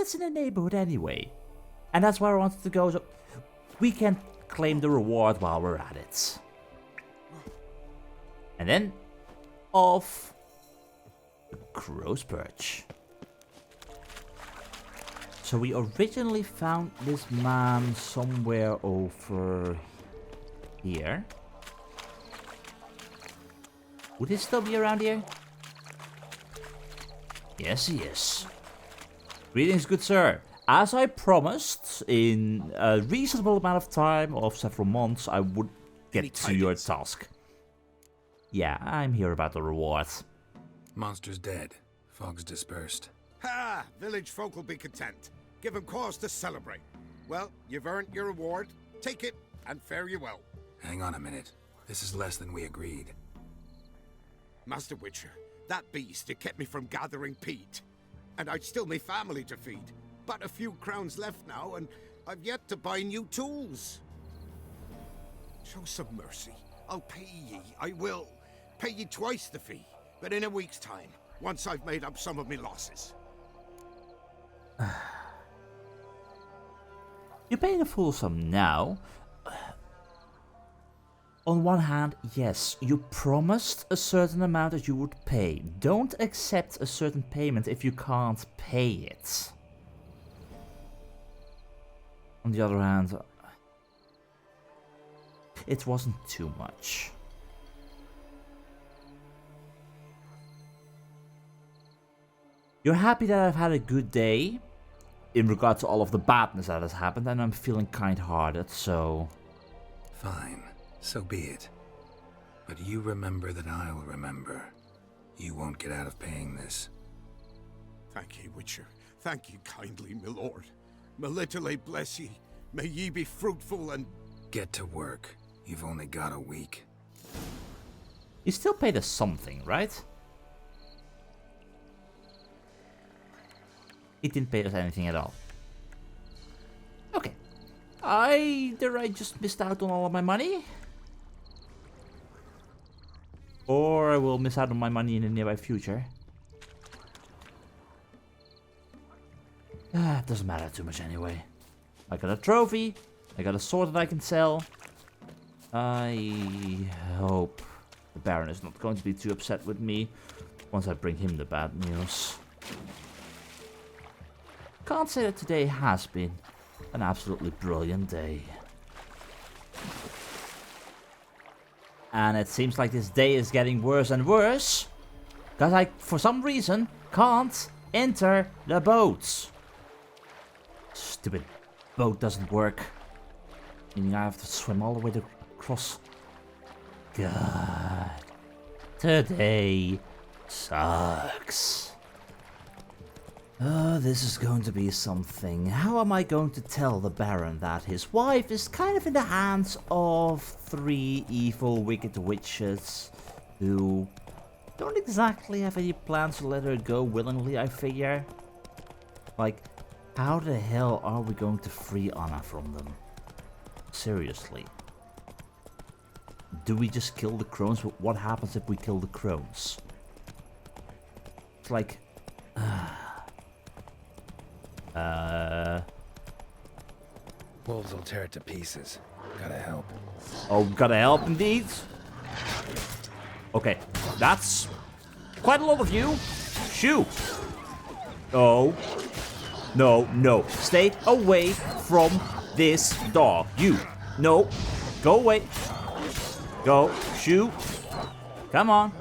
it's in the neighborhood anyway. And that's where I wanted to go, so we can claim the reward while we're at it. And then, off the crow's perch. So we originally found this man somewhere over here. Would he still be around here? Yes, he is. Greetings, good sir. As I promised, in a reasonable amount of time of several months, I would get to your task. Yeah, I'm here about the reward. Monster's dead. Fog's dispersed. Ha! Village folk will be content. Give them cause to celebrate. Well, you've earned your reward. Take it, and fare you well. Hang on a minute. This is less than we agreed. Master Witcher, that beast, it kept me from gathering peat. And I'd still me family to feed. But a few crowns left now, and I've yet to buy new tools. Show some mercy. I'll pay ye, I will. Pay ye twice the fee, but in a week's time, once I've made up some of me losses. You're paying a full sum now. On one hand, yes, you promised a certain amount that you would pay. Don't accept a certain payment if you can't pay it. On the other hand, it wasn't too much. You're happy that I've had a good day in regard to all of the badness that has happened, and I'm feeling kind-hearted, so... Fine, so be it. But you remember that I'll remember. You won't get out of paying this. Thank ye, Witcher. Thank ye kindly, my lord. Melitele bless ye. May ye be fruitful and... Get to work. You've only got a week. You still paid us something, right? He didn't pay us anything at all. Okay. Either I just missed out on all of my money, or I will miss out on my money in the nearby future. It doesn't matter too much anyway. I got a trophy, I got a sword that I can sell. I hope the Baron is not going to be too upset with me once I bring him the bad news. Can't say that today has been an absolutely brilliant day. And it seems like this day is getting worse and worse, because I, for some reason, can't enter the boats. Stupid boat doesn't work. Meaning I have to swim all the way across. God. Today sucks. Oh, this is going to be something. How am I going to tell the Baron that his wife is kind of in the hands of 3 evil, wicked witches who don't exactly have any plans to let her go willingly, I figure? Like, how the hell are we going to free Anna from them? Seriously. Do we just kill the crones? What happens if we kill the crones? It's like... Wolves will tear it to pieces. Gotta help. Oh, gotta help indeed. Okay, that's quite a lot of you. Shoot. Oh. No, no. Stay away from this dog. You. No. Go away. Go. Shoot. Come on.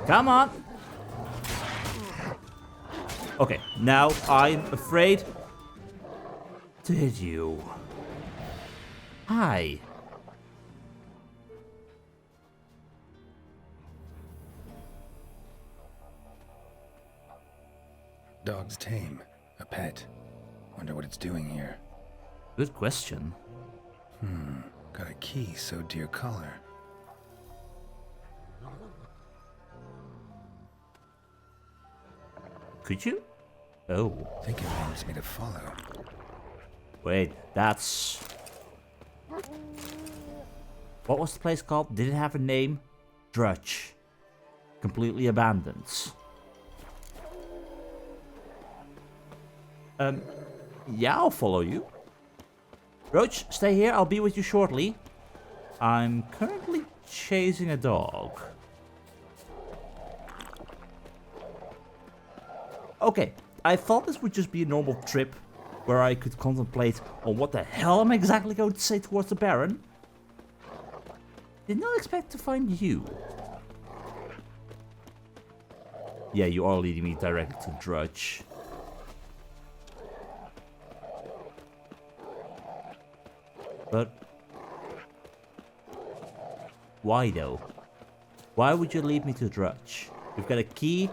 Come on. Okay, now I'm afraid to hit you. Hi. Dog's tame. A pet. Wonder what it's doing here. Good question. Got a key so dear color. Could you? Oh. Think it wants me to follow. Wait, that's... What was the place called? Did it have a name? Dredge. Completely abandoned. Yeah, I'll follow you. Roach, stay here. I'll be with you shortly. I'm currently chasing a dog. Okay, I thought this would just be a normal trip where I could contemplate on what the hell I'm exactly going to say towards the Baron. Did not expect to find you. Yeah, you are leading me directly to Dredge. But why though? Why would you lead me to Dredge? You've got a key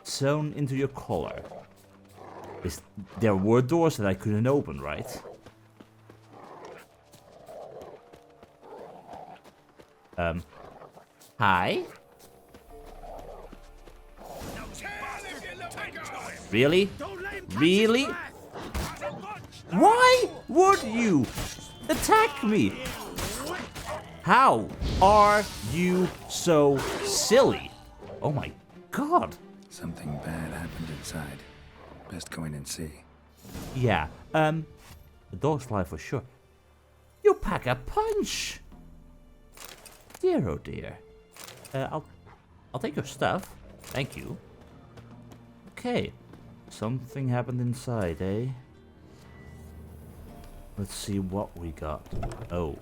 sewn into your collar. There were doors that I couldn't open, right? Hi? Really? Really? Why would you attack me? How are you so silly? Oh my god. Something bad happened inside. Best go in and see. Yeah, the dog's life for sure. You pack a punch! Dear oh dear. I'll take your stuff. Thank you. Okay. Something happened inside, eh? Let's see what we got. Oh.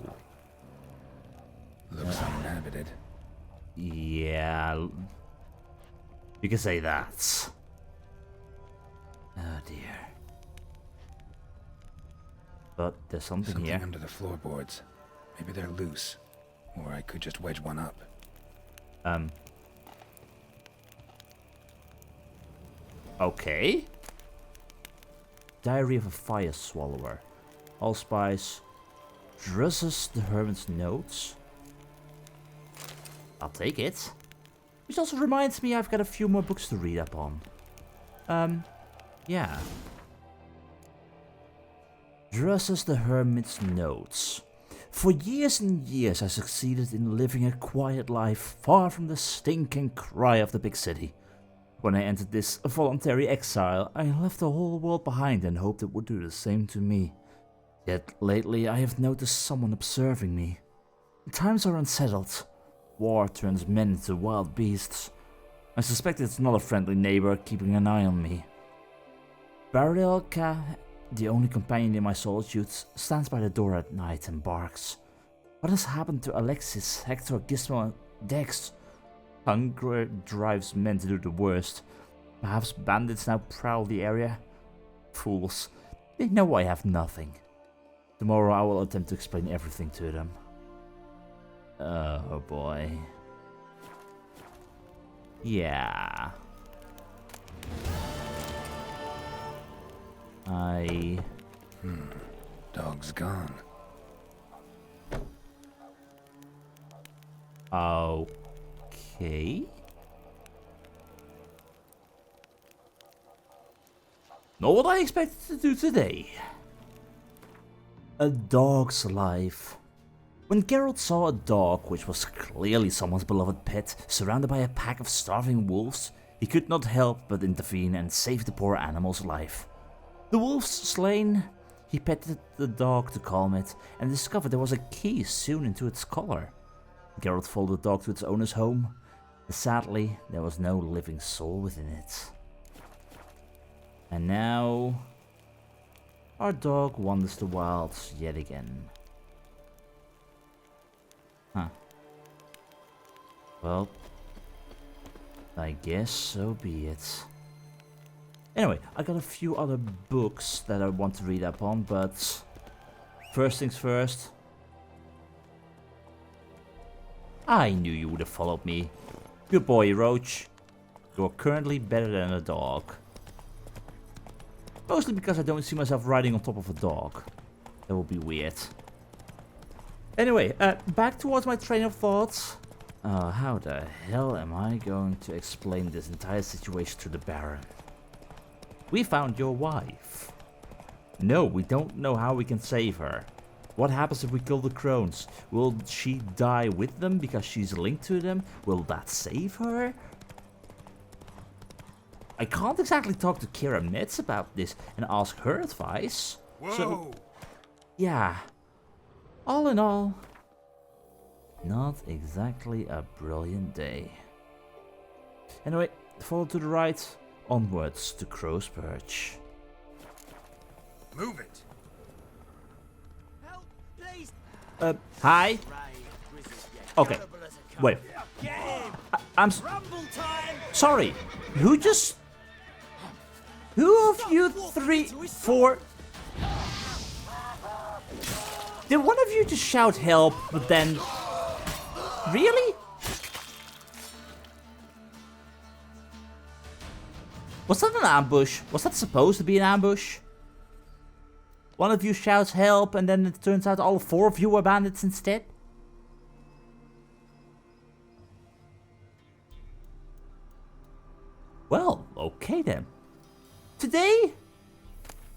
Looks uninhabited. Yeah. You can say that. Oh dear. But there's something Something here. under the floorboards. Maybe they're loose. Or I could just wedge one up. Okay. Diary of a Fire Swallower. Allspice. Dresses the Hermit's Notes. I'll take it. Which also reminds me I've got a few more books to read up on. Yeah. Dresses the Hermit's Notes. For years and years I succeeded in living a quiet life far from the stink and cry of the big city. When I entered this voluntary exile, I left the whole world behind and hoped it would do the same to me. Yet lately I have noticed someone observing me. Times are unsettled. War turns men into wild beasts. I suspect it's not a friendly neighbor keeping an eye on me. Barilka, the only companion in my solitudes, stands by the door at night and barks. What has happened to Alexis, Hector, Gizmo, and Dex? Hunger drives men to do the worst. Perhaps bandits now prowl the area? Fools. They know I have nothing. Tomorrow I will attempt to explain everything to them. Oh boy. Yeah. Dog's gone. Okay. Not what I expected to do today. A dog's life. When Geralt saw a dog, which was clearly someone's beloved pet, surrounded by a pack of starving wolves, he could not help but intervene and save the poor animal's life. The wolves slain, he petted the dog to calm it and discovered there was a key sewn into its collar. Geralt followed the dog to its owner's home. Sadly, there was no living soul within it. And now, our dog wanders the wilds yet again. Huh. Well, I guess so be it. Anyway, I got a few other books that I want to read up on, but first things first. I knew you would have followed me. Good boy, Roach. You're currently better than a dog. Mostly because I don't see myself riding on top of a dog. That would be weird. Anyway, back towards my train of thoughts. How the hell am I going to explain this entire situation to the Baron? We found your wife. No, we don't know how we can save her. What happens if we kill the crones? Will she die with them because she's linked to them? Will that save her? I can't exactly talk to Kira Mitz about this and ask her advice. Whoa! So, yeah. All in all, not exactly a brilliant day. Anyway, follow to the right, onwards to Crow's Perch. Move it! Help, please. Hi? Okay, wait. I'm sorry. Who of you three, four... Did one of you just shout help, but then... Really? Was that an ambush? Was that supposed to be an ambush? One of you shouts help, and then it turns out all four of you were bandits instead? Well, okay then. Today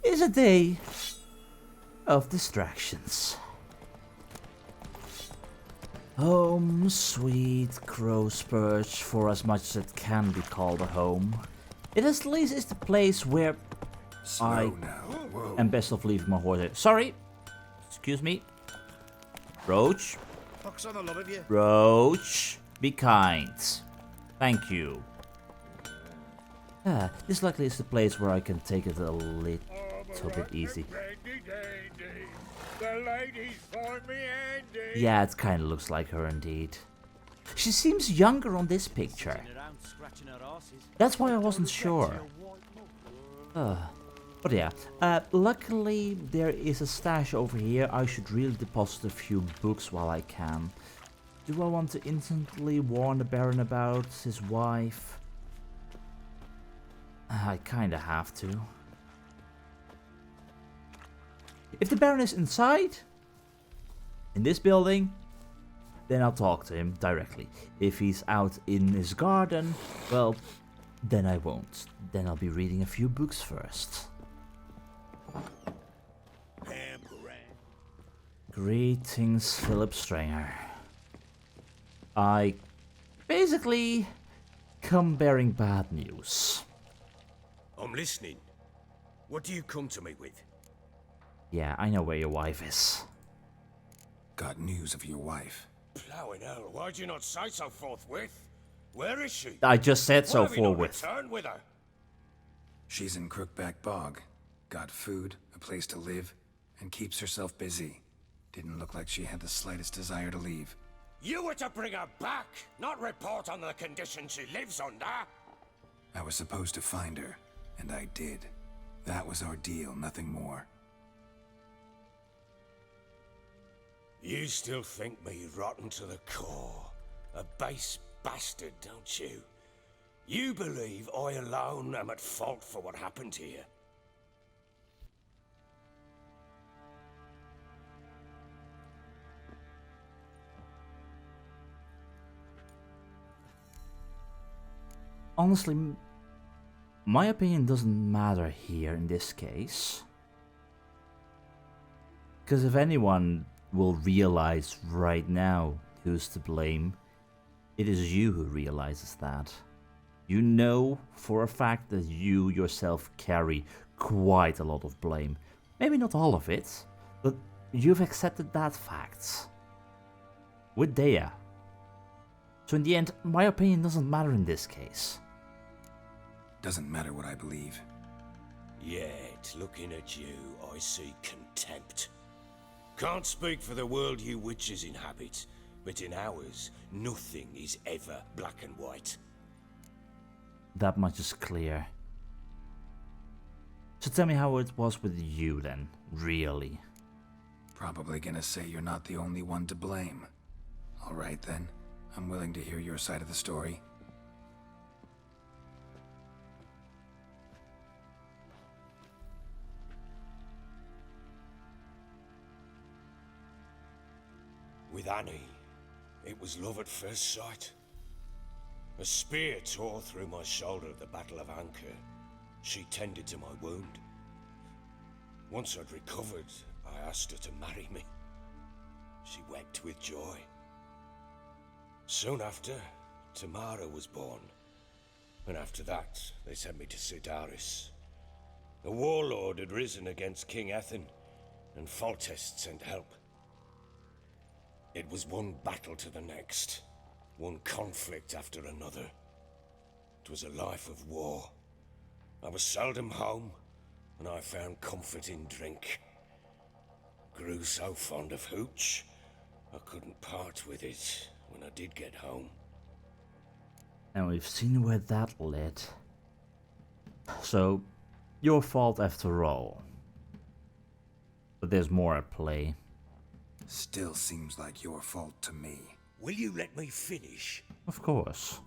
is a day of distractions. Home, sweet Crow's Perch, for as much as it can be called a home. It at least is the place where Slow now. Whoa. am best off leaving my horse here. Sorry. Excuse me. Roach. Pox on a lot of you. Roach. Be kind. Thank you. This likely is the place where I can take it a little bit easy. The ladies find me handy. Yeah, it kind of looks like her indeed. She seems younger on this picture. That's why I wasn't sure. But yeah, luckily there is a stash over here. I should really deposit a few books while I can. Do I want to instantly warn the Baron about his wife? I kinda have to. If the Baron is inside, in this building, then I'll talk to him directly. If he's out in his garden, well, then I won't. Then I'll be reading a few books first. Greetings, Philip Strenger. I basically come bearing bad news. I'm listening. What do you come to me with? Yeah, I know where your wife is. Got news of your wife. Plowing hell, why'd you not say so forthwith? Where is she? I just said so Why have you not forthwith. returned with her? She's in Crookback Bog. Got food, a place to live, and keeps herself busy. Didn't look like she had the slightest desire to leave. You were to bring her back, not report on the condition she lives under. I was supposed to find her, and I did. That was our deal, nothing more. You still think me rotten to the core. A base bastard, don't you? You believe I alone am at fault for what happened here. Honestly, my opinion doesn't matter here in this case. Because if anyone will realize right now who's to blame, it is you who realizes that. You know for a fact that you yourself carry quite a lot of blame. Maybe not all of it, but you've accepted that fact. With Dea. So in the end, my opinion doesn't matter in this case. Doesn't matter what I believe. Yet, looking at you, I see contempt. Can't speak for the world you witches inhabit, but in ours, nothing is ever black and white. That much is clear. So tell me how it was with you then, really. Probably gonna say you're not the only one to blame. Alright then, I'm willing to hear your side of the story. With Annie, it was love at first sight. A spear tore through my shoulder at the Battle of Anchor. She tended to my wound. Once I'd recovered, I asked her to marry me. She wept with joy. Soon after, Tamara was born. And after that, they sent me to Sidaris. The warlord had risen against King Ethan, and Foltest sent help. It was one battle to the next, one conflict after another. It was a life of war. I was seldom home, and I found comfort in drink. Grew so fond of hooch, I couldn't part with it when I did get home. And we've seen where that led. So, your fault after all. But there's more at play. Still seems like your fault to me. Will you let me finish? Of course.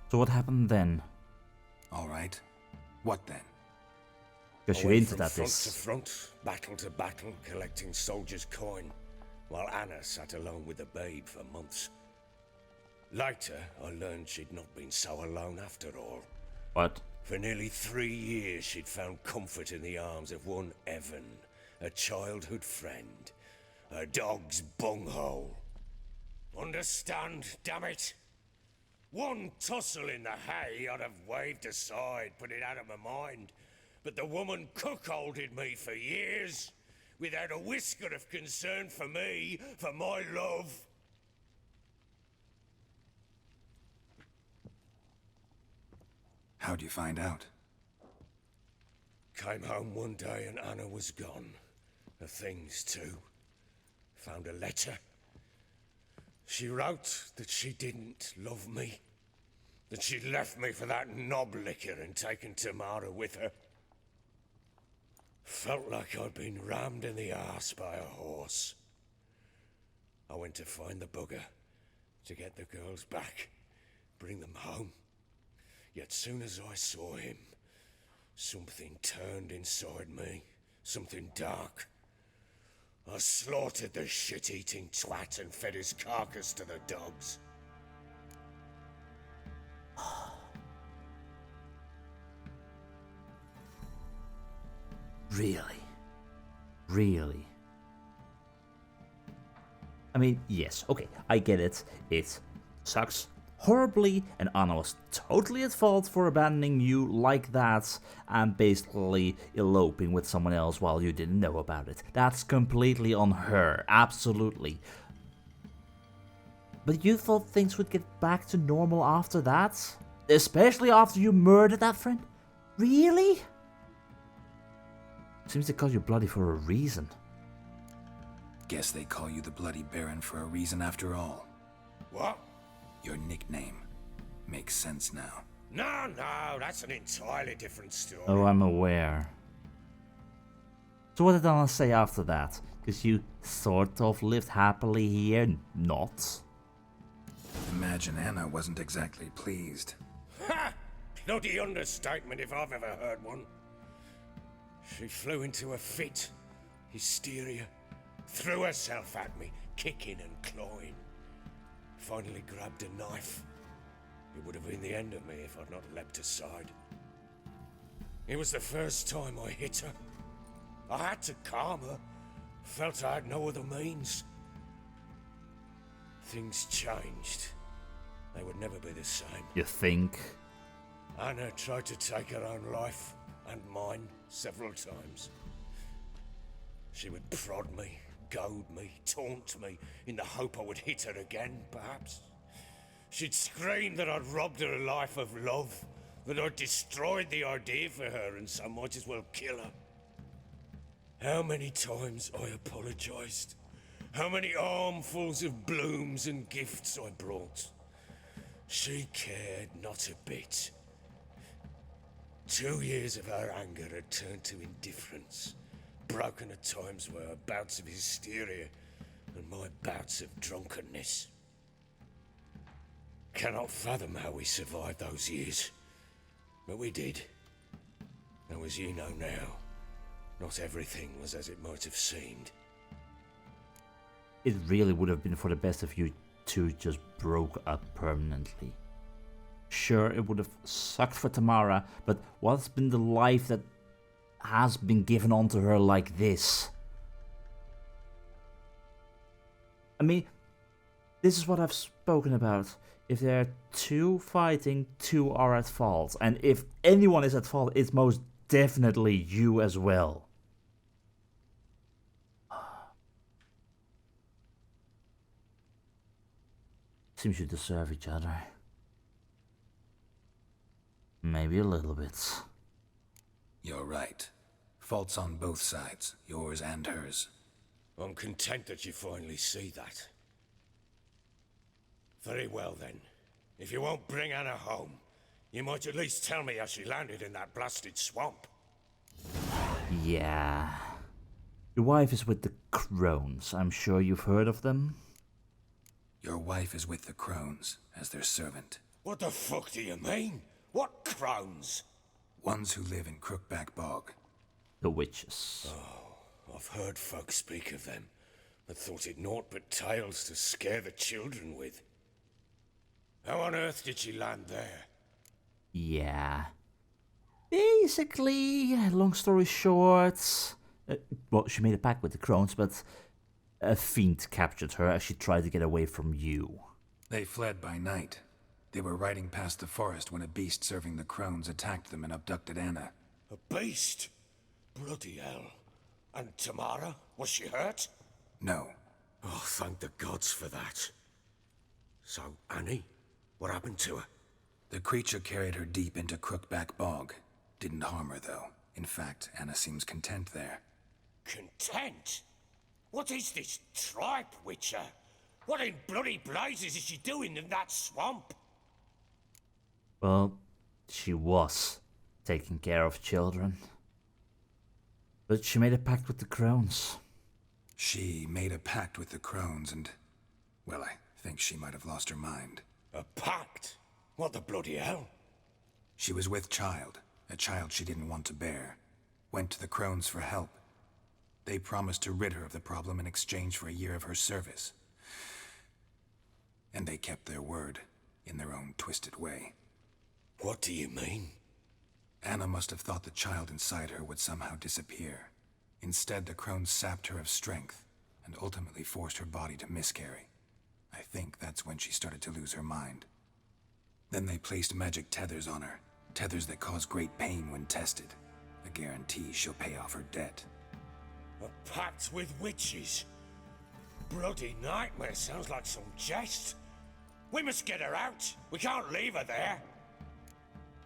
So what happened then? All right. What then? Because I you went hinted from at front this. to front, battle to battle, collecting soldiers' coin, while Anna sat alone with the babe for months. Later, I learned she'd not been so alone after all. What? For nearly 3 years, she'd found comfort in the arms of one Evan, a childhood friend, a dog's bunghole. Understand, damn it? One tussle in the hay I'd have waved aside, put it out of my mind. But the woman cuckolded me for years, without a whisker of concern for me, for my love. How'd you find out? Came home one day and Anna was gone. Her things too. Found a letter. She wrote that she didn't love me. That she'd left me for that knob licker and taken Tamara with her. Felt like I'd been rammed in the arse by a horse. I went to find the bugger, to get the girls back, bring them home. Yet soon as I saw him, something turned inside me, something dark. I slaughtered the shit-eating twat and fed his carcass to the dogs. Really? Really? I mean, yes, okay, I get it. It sucks horribly, and Anna was totally at fault for abandoning you like that and basically eloping with someone else while you didn't know about it. That's completely on her, absolutely. But you thought things would get back to normal after that? Especially after you murdered that friend? Really? Seems they call you bloody for a reason. Guess they call you the Bloody Baron for a reason after all. What? Your nickname makes sense now. No, that's an entirely different story. Oh, I'm aware. So what did Anna say after that? Because you sort of lived happily here, not? Imagine Anna wasn't exactly pleased. Ha! Bloody understatement if I've ever heard one. She flew into a fit, hysteria, threw herself at me, kicking and clawing. Finally grabbed a knife. It would have been the end of me if I'd not leapt aside. It was the first time I hit her. I had to calm her. Felt I had no other means. Things changed. They would never be the same. You think? Anna tried to take her own life, and mine, several times. She would prod me, goad me, taunt me, in the hope I would hit her again, perhaps. She'd scream that I'd robbed her a life of love, that I'd destroyed the idea for her and so might as well kill her. How many times I apologized. How many armfuls of blooms and gifts I brought. She cared not a bit. 2 years of her anger had turned to indifference, broken at times by her bouts of hysteria and my bouts of drunkenness. Cannot fathom how we survived those years, but we did. Though as you know now, not everything was as it might have seemed. It really would have been for the best if you two just broke up permanently. Sure, it would have sucked for Tamara, but what's been the life that has been given onto her like this? I mean, this is what I've spoken about. If there are two fighting, two are at fault. And if anyone is at fault, it's most definitely you as well. Seems you deserve each other. Maybe a little bit. You're right. Faults on both sides, yours and hers. I'm content that you finally see that. Very well then. If you won't bring Anna home, you might at least tell me how she landed in that blasted swamp. Yeah. Your wife is with the crones. I'm sure you've heard of them. Your wife is with the crones, as their servant. What the fuck do you mean? What crones? Ones who live in Crookback Bog. The witches. Oh, I've heard folk speak of them, but thought it naught but tales to scare the children with. How on earth did she land there? Yeah. Basically, long story short... well, she made a pact with the crones, but a fiend captured her as she tried to get away from you. They fled by night. They were riding past the forest when a beast serving the crones attacked them and abducted Anna. A beast? Bloody hell. And Tamara? Was she hurt? No. Oh, thank the gods for that. So, Annie? What happened to her? The creature carried her deep into Crookback Bog. Didn't harm her, though. In fact, Anna seems content there. Content? What is this tripe, Witcher? What in bloody blazes is she doing in that swamp? Well, she was taking care of children. But she made a pact with the crones. She made a pact with the crones and... well, I think she might have lost her mind. A pact? What the bloody hell? She was with child, a child she didn't want to bear. Went to the crones for help. They promised to rid her of the problem in exchange for a year of her service. And they kept their word, in their own twisted way. What do you mean? Anna must have thought the child inside her would somehow disappear. Instead, the crones sapped her of strength, and ultimately forced her body to miscarry. I think that's when she started to lose her mind. Then they placed magic tethers on her, tethers that cause great pain when tested. A guarantee she'll pay off her debt. A pact with witches? Bloody nightmare, sounds like some jest. We must get her out. We can't leave her there.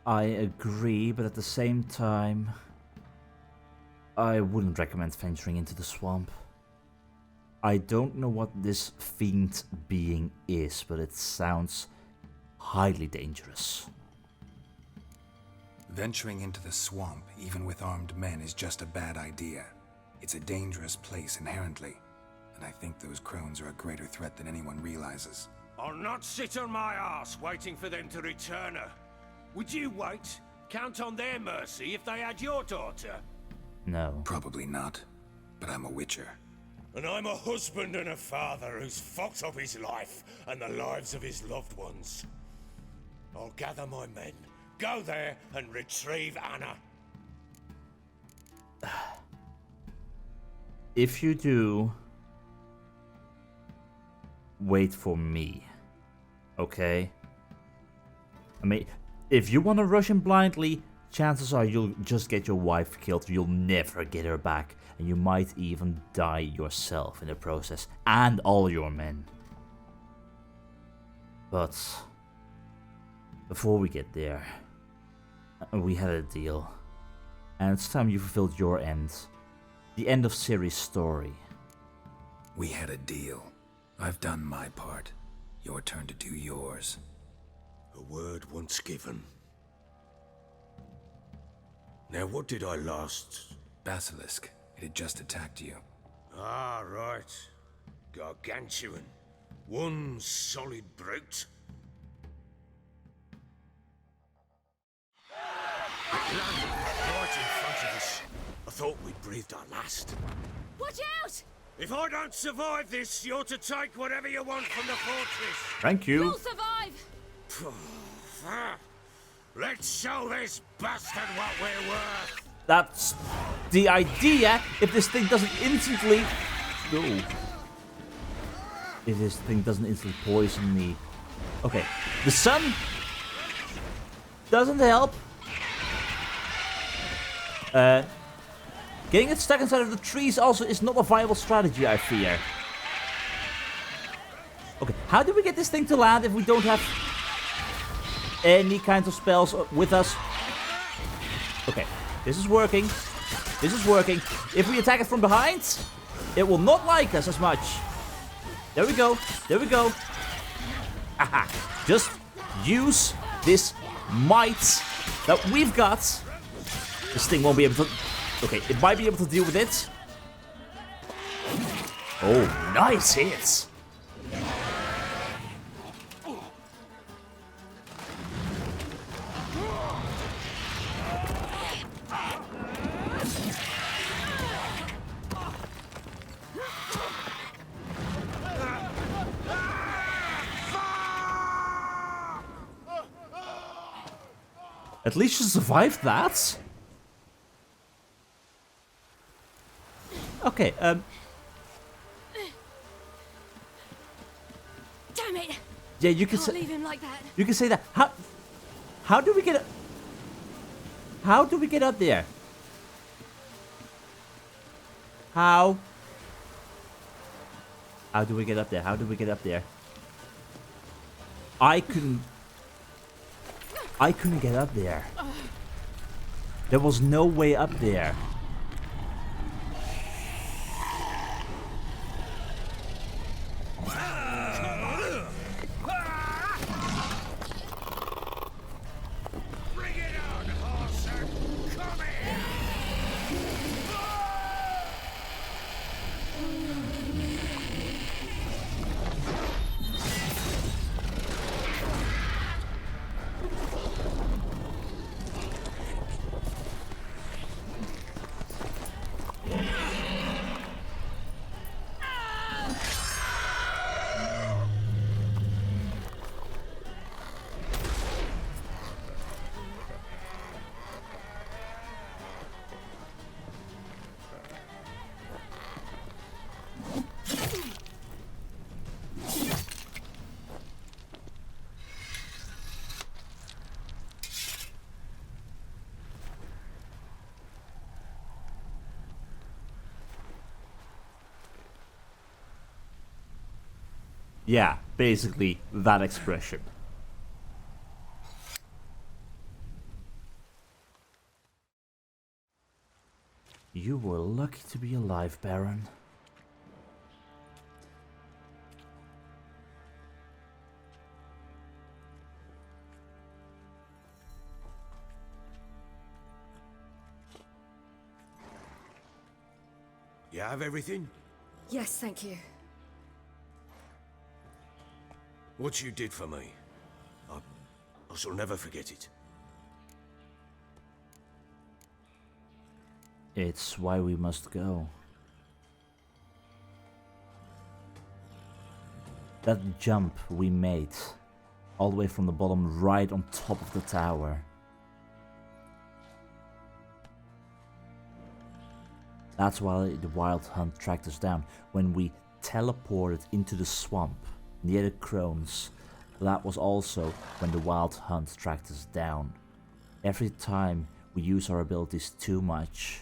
I agree, but at the same time... I wouldn't recommend venturing into the swamp. I don't know what this fiend being is, but it sounds highly dangerous. Venturing into the swamp, even with armed men, is just a bad idea. It's a dangerous place inherently, and I think those crones are a greater threat than anyone realizes. I'll not sit on my arse waiting for them to return her. Would you wait? Count on their mercy if they had your daughter? No. Probably not, but I'm a witcher. And I'm a husband and a father who's fucked up his life and the lives of his loved ones. I'll gather my men, go there and retrieve Anna. If you do, wait for me. Okay? I mean, if you want to rush in blindly, chances are you'll just get your wife killed. You'll never get her back. And you might even die yourself in the process. And all your men. But before we get there, we had a deal. And it's time you fulfilled your end. The end of Ciri's story. We had a deal. I've done my part. Your turn to do yours. A word once given. Now what did I last... Basilisk. It had just attacked you. Ah, right. Gargantuan. One solid brute. It landed right in front of us. I thought we'd breathed our last. Watch out! If I don't survive this, you're to take whatever you want from the fortress. Thank you. You'll survive! Let's show this bastard what we're worth. That's the idea. If this thing doesn't instantly... If this thing doesn't instantly poison me, Okay, the sun doesn't help. Getting it stuck inside of the trees also is not a viable strategy, I fear. Okay, how do we get this thing to land if we don't have any kinds of spells with us? Okay, this is working. This is working. If we attack it from behind, it will not like us as much. There we go. There we go. Aha. Just use this might that we've got. This thing won't be able to... Okay, it might be able to deal with it. Oh, nice hits. At least you survived that. Okay, Damn it! yeah, you can Can't say leave him like that. you can say that. How do we get how do we get up there? How do we get up there? How do we get up there? I couldn't get up there. There was no way up there. Yeah, basically that expression. You were lucky to be alive, Baron. You have everything? Yes, thank you. What you did for me, I shall never forget it. It's why we must go. That jump we made, all the way from the bottom right on top of the tower. That's why the Wild Hunt tracked us down. When we teleported into the swamp near the crones, that was also when the Wild Hunt tracked us down. Every time we use our abilities too much,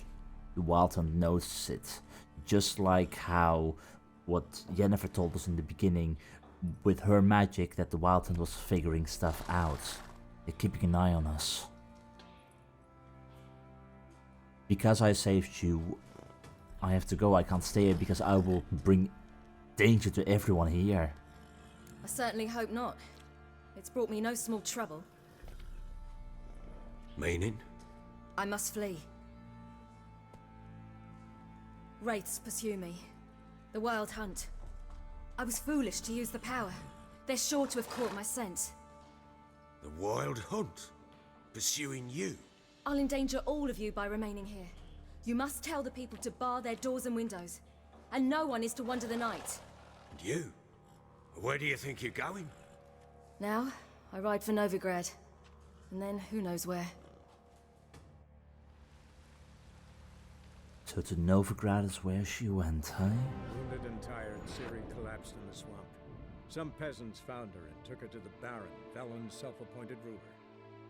the Wild Hunt notices it. Just like how what Yennefer told us in the beginning with her magic, that the Wild Hunt was figuring stuff out. They're keeping an eye on us. Because I saved you, I have to go. I can't stay here because I will bring danger to everyone here. I certainly hope not. It's brought me no small trouble. Meaning? I must flee. Wraiths pursue me. The Wild Hunt. I was foolish to use the power. They're sure to have caught my scent. The Wild Hunt? Pursuing you? I'll endanger all of you by remaining here. You must tell the people to bar their doors and windows. And no one is to wander the night. And you? Where do you think you're going? Now, I ride for Novigrad. And then, who knows where. So to Novigrad is where she went, huh? Wounded and tired, Ciri collapsed in the swamp. Some peasants found her and took her to the Baron, Velen's self-appointed ruler.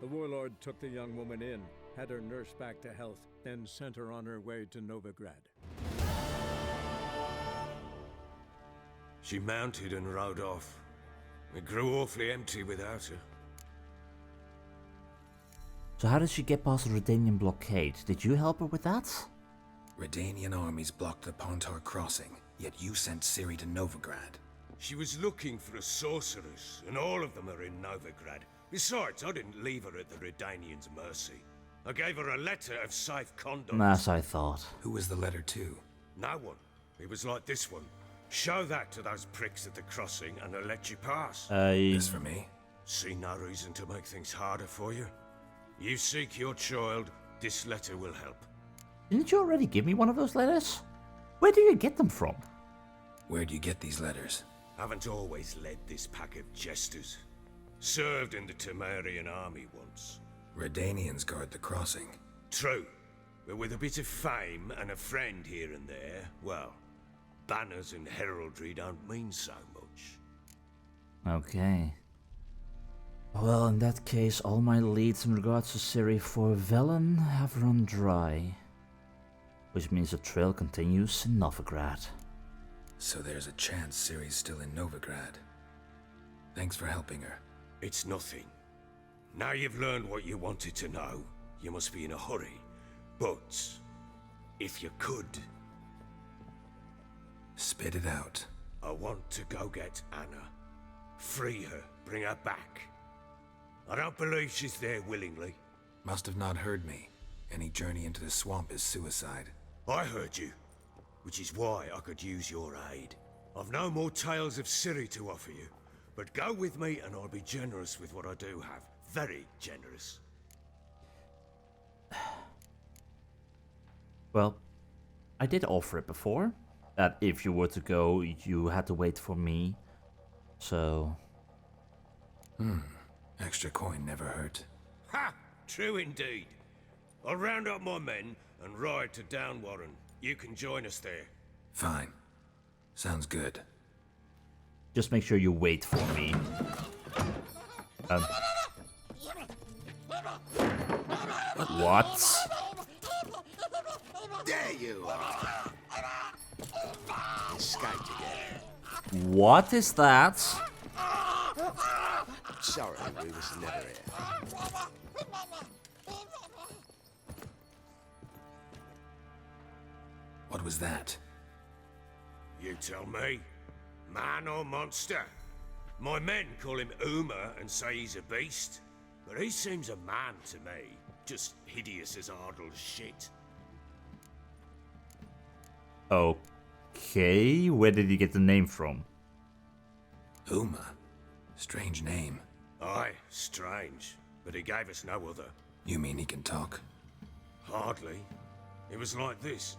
The warlord took the young woman in, had her nursed back to health, then sent her on her way to Novigrad. She mounted and rode off. It grew awfully empty without her. So how did she get past the Redanian blockade? Did you help her with that? Redanian armies blocked the Pontar crossing, yet you sent Ciri to Novigrad. She was looking for a sorceress, and all of them are in Novigrad. Besides, I didn't leave her at the Redanians' mercy. I gave her a letter of safe conduct. As I thought. Who was the letter to? No one. It was like this one. Show that to those pricks at the crossing, and they'll let you pass. This for me? See no reason to make things harder for you. You seek your child, this letter will help. Didn't you already give me one of those letters? Where do you get them from? Where do you get these letters? Haven't always led this pack of jesters. Served in the Temerian army once. Redanians guard the crossing. True, but with a bit of fame and a friend here and there, well, banners and heraldry don't mean so much. Okay. Well, in that case, all my leads in regards to Ciri for Velen have run dry. Which means the trail continues in Novigrad. So there's a chance Ciri's still in Novigrad. Thanks for helping her. It's nothing. Now you've learned what you wanted to know, you must be in a hurry. But, if you could... Spit it out. I want to go get Anna. Free her, bring her back. I don't believe she's there willingly. Must have not heard me. Any journey into the swamp is suicide. I heard you, which is why I could use your aid. I've no more tales of Ciri to offer you, but go with me and I'll be generous with what I do have. Very generous. Well, I did offer it before. That if you were to go, you had to wait for me. So... Extra coin never hurt. Ha! True indeed. I'll round up my men and ride to Downwarren. You can join us there. Fine. Sounds good. just make sure you wait for me. What? There you are. Escaped again. What is that? Sorry, we was never here. What was that? You tell me. Man or monster? My men call him Uma and say he's a beast, but he seems a man to me. Just hideous as Ardle's shit. Okay, where did you get the name from? Uma. Strange name. Aye, strange, but he gave us no other. You mean he can talk? Hardly. It was like this.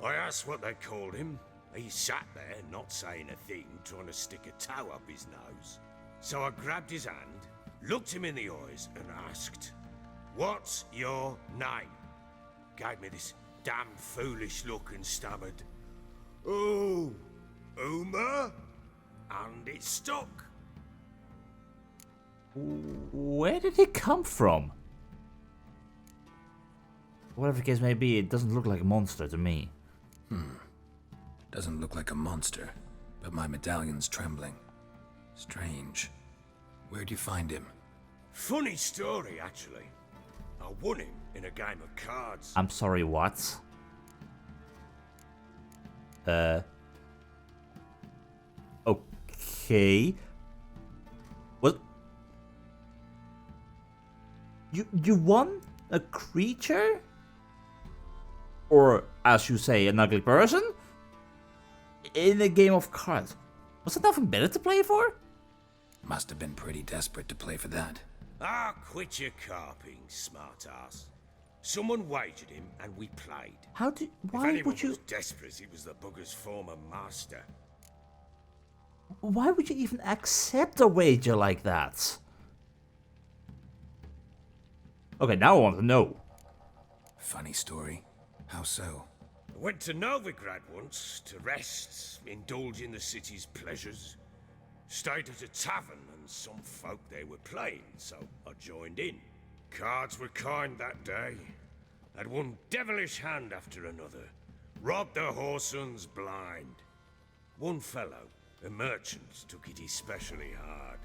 I asked what they called him. He sat there, not saying a thing, trying to stick a toe up his nose. So I grabbed his hand, looked him in the eyes, and asked, "What's your name?" Gave me this damn foolish look and stammered, "Oh, Uma?" And it stuck. Where did he come from? Whatever the case may be, it doesn't look like a monster to me. Doesn't look like a monster, but my medallion's trembling. Strange. Where'd you find him? Funny story, actually. I won him in a game of cards. I'm sorry, what? Okay. What? You won a creature? Or, as you say, an ugly person? In a game of cards. Was there nothing better to play for? Must have been pretty desperate to play for that. Ah, quit your carping, smartass. Someone wagered him and we played. If Why anyone would you... was desperate, it was the bugger's former master. Why would you even accept a wager like that? Okay, now I want to know. Funny story. How so? I went to Novigrad once to rest, indulge in the city's pleasures. Stayed at a tavern and some folk there were playing, so I joined in. Cards were kind that day. Had one devilish hand after another. Robbed the whoresun's blind. One fellow, a merchant, took it especially hard.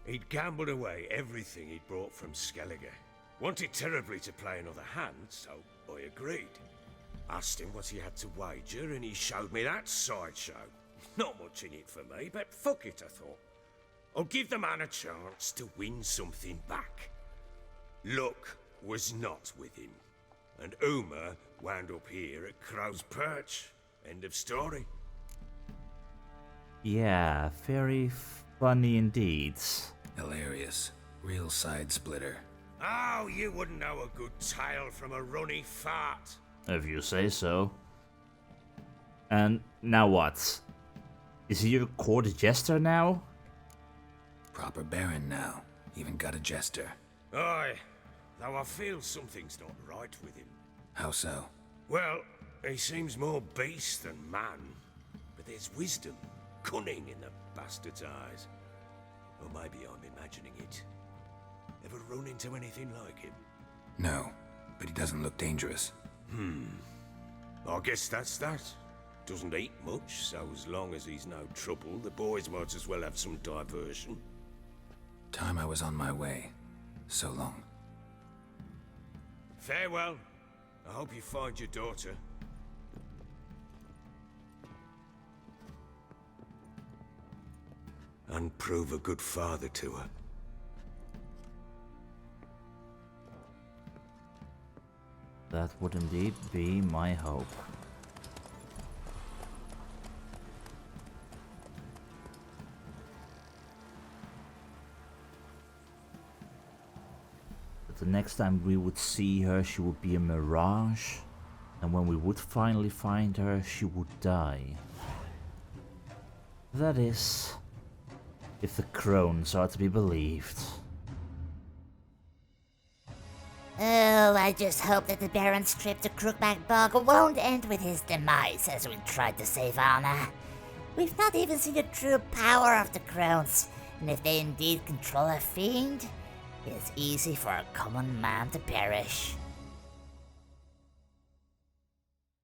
He'd gambled away everything he'd brought from Skellige. Wanted terribly to play another hand, so I agreed. Asked him what he had to wager, and he showed me that sideshow. Not much in it for me, but fuck it, I thought. I'll give the man a chance to win something back. Luck was not with him, and Uma wound up here at Crow's Perch. End of story. Yeah, very funny indeed. Hilarious. Real side splitter. Oh, you wouldn't know a good tale from a runny fart. If you say so. And now what? Is he your court jester now? Proper baron now. Even got a jester. Aye, though I feel something's not right with him. How so? Well, he seems more beast than man. But there's wisdom, cunning in the bastard's eyes. Or maybe I'm imagining it. Ever run into anything like him? No, but he doesn't look dangerous. I guess that's that. Doesn't eat much, so as long as he's no trouble, the boys might as well have some diversion. Time I was on my way. So long. Farewell. I hope you find your daughter. And prove a good father to her. That would indeed be my hope. But the next time we would see her, she would be a mirage. And when we would finally find her, she would die. That is, if the crones are to be believed. Oh, I just hope that the Baron's trip to Crookback Bog won't end with his demise as we tried to save Anna. We've not even seen the true power of the crones, and if they indeed control a fiend, it's easy for a common man to perish.